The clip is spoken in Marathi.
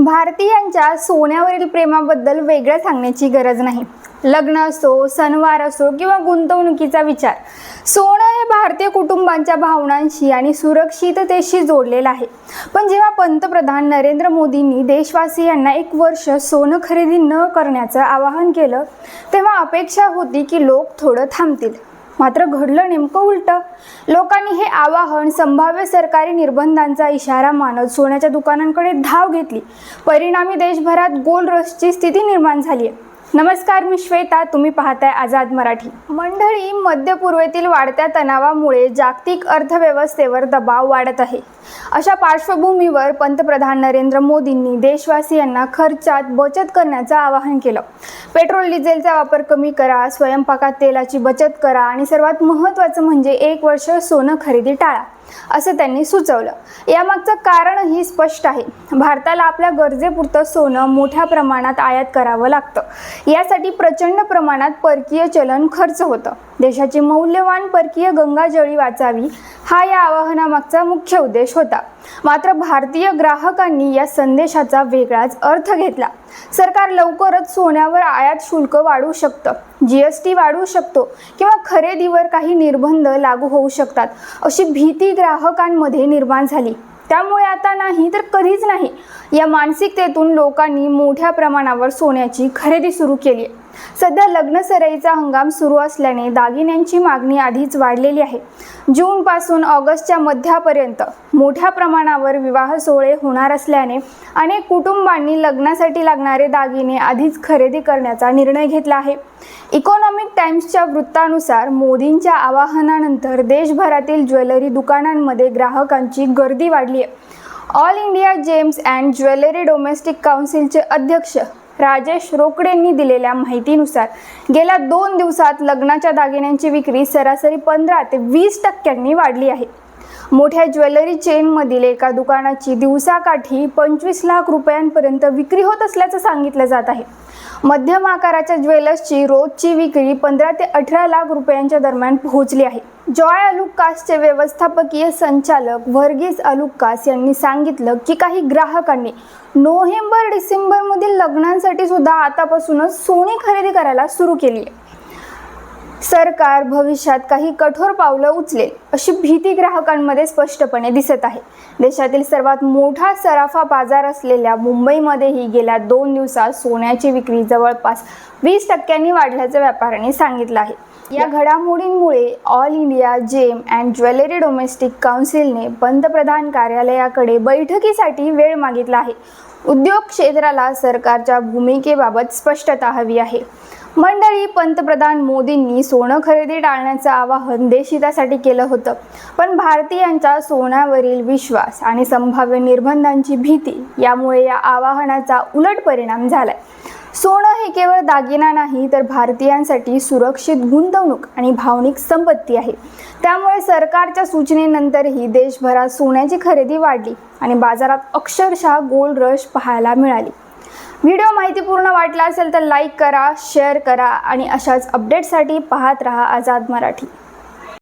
भारतीयांच्या सोन्यावरील प्रेमाबद्दल वेगळं सांगण्याची गरज नाही। लग्न असो, सणवार असो किंवा गुंतवणुकीचा विचार, सोनं हे भारतीय कुटुंबांच्या भावनांशी आणि सुरक्षिततेशी जोडलेलं आहे। पण जेव्हा पंतप्रधान नरेंद्र मोदींनी देशवासियांना 1 वर्ष सोनं खरेदी न करण्याचं आवाहन केलं, तेव्हा अपेक्षा होती की लोक थोडं थांबतील। मात्र घडलं नेमकं उलटं। लोकांनी हे आवाहन संभाव्य सरकारी निर्बंधांचा इशारा मानत सोन्याच्या दुकानांकडे धाव घेतली। परिणामी देशभरात गोल्ड रशची स्थिती निर्माण झाली आहे। नमस्कार, मी श्वेता, तुम्ही पाहताय आझाद मराठी। मंडळी, मध्य पूर्वेतील वाढत्या तणावामुळे जागतिक अर्थव्यवस्थेवर दबाव वाढत आहे। अशा पार्श्वभूमीवर पंतप्रधान नरेंद्र मोदींनी देशवासियांना खर्चात बचत करण्याचं आवाहन केलं। पेट्रोल डिझेलचा वापर कमी करा, स्वयंपाकात तेलाची बचत करा आणि सर्वात महत्त्वाचं म्हणजे 1 वर्ष सोनं खरेदी टाळा, असं त्यांनी सुचवलं। यामागचं कारणही स्पष्ट आहे। भारताला आपल्या गरजेपुरतं सोनं मोठ्या प्रमाणात आयात करावं लागतं। यासाठी प्रचंड प्रमाणात परकीय चलन खर्च होतं। देशाची मौल्यवान परकीय गंगाजळी वाचावी, हा या आवाहनामागचा मुख्य उद्देश होता। मात्र भारतीय ग्राहकांनी या संदेशाचा वेगळाच अर्थ घेतला। सरकार लवकरच सोन्यावर आयात शुल्क वाढवू शकतं, GST वाढवू शकतो किंवा खरेदीवर काही निर्बंध लागू होऊ शकतात, अशी भीती ग्राहकांमध्ये निर्माण झाली। त्यामुळे आता नाही तर कधीच नाही या मानसिकतेतून लोकांनी मोठ्या प्रमाणावर सोन्याची खरेदी सुरू केली आहे। सध्या लग्नसराईचा हंगाम सुरू असल्याने दागिन्यांची मागणी आधीच वाढलेली आहे। जून पासून ऑगस्टच्या मध्यापर्यंत मोठ्या प्रमाणावर विवाह सोहळे होणार असल्याने अनेक कुटुंबांनी लग्नासाठी लागणारे दागिने आधीच खरेदी करण्याचा निर्णय घेतला आहे। इकॉनॉमिक टाइम्सच्या वृत्तानुसार मोदींच्या आवाहनानंतर देशभरातील ज्वेलरी दुकानांमध्ये ग्राहकांची गर्दी वाढली आहे। All India gems and jewellery domestic काउन्सिलचे अध्यक्ष राजेश रोकडेंनी दिलेल्या माहितीनुसार गेल्या 2 दिवसात लग्नाच्या दागिन्यांची विक्री सरासरी 15 ते 20% वाढली आहे। मोठ्या ज्वेलरी चेनमधील एका दुकानाची दिवसाकाठी 25 लाख रुपयांपर्यंत विक्री होत असल्याचं सांगितलं जात आहे। मध्यम आकाराच्या ज्वेलर्सची रोजची विक्री 15 ते 18 लाख रुपयांच्या दरम्यान पोहोचली आहे। जॉय अलुकासचे व्यवस्थापकीय संचालक व्हर्गीस अलुकास यांनी सांगितलं की काही ग्राहकांनी नोव्हेंबर-डिसेंबर मधील लग्नांसाठी सुद्धा आतापासूनच सोने खरेदी करायला सुरू केली आहे। सरकार भविष्यात काही कठोर पावलं उचलेल अशी भीती ग्राहकांमध्ये स्पष्टपणे दिसत आहे। देशातील सर्वात मोठा सराफा बाजार असलेल्या मुंबईमध्येही गेल्या 2 दिवसात सोन्याची विक्री जवळपास 20% वाढल्याचं व्यापाऱ्यांनी सांगितलं आहे। या घडामोडींमुळे all India gem and jewellery domestic काउन्सिलने पंतप्रधान कार्यालयाकडे बैठकीसाठी वेळ मागितला आहे। उद्योग क्षेत्राला सरकारच्या भूमिकेबाबत स्पष्टता हवी आहे। मंडळी, पंतप्रधान मोदींनी सोनं खरेदी टाळण्याचं आवाहन देशहितासाठी केलं होतं, पण भारतीयांच्या सोन्यावरील विश्वास आणि संभाव्य निर्बंधांची भीती यामुळे या आवाहनाचा उलट परिणाम झालाय। सोनं हे केवळ दागिना नाही तर भारतीयांसाठी सुरक्षित गुंतवणूक आणि भावनिक संपत्ती आहे। त्यामुळे सरकारच्या सूचनेनंतरही देशभरात सोन्याची खरेदी वाढली आणि बाजारात अक्षरशः गोल्ड रश पाहायला मिळाली। व्हिडिओ माहितीपूर्ण वाटला असेल तर लाईक करा, शेअर करा आणि अशाच अपडेट्ससाठी पाहत रहा आझाद मराठी।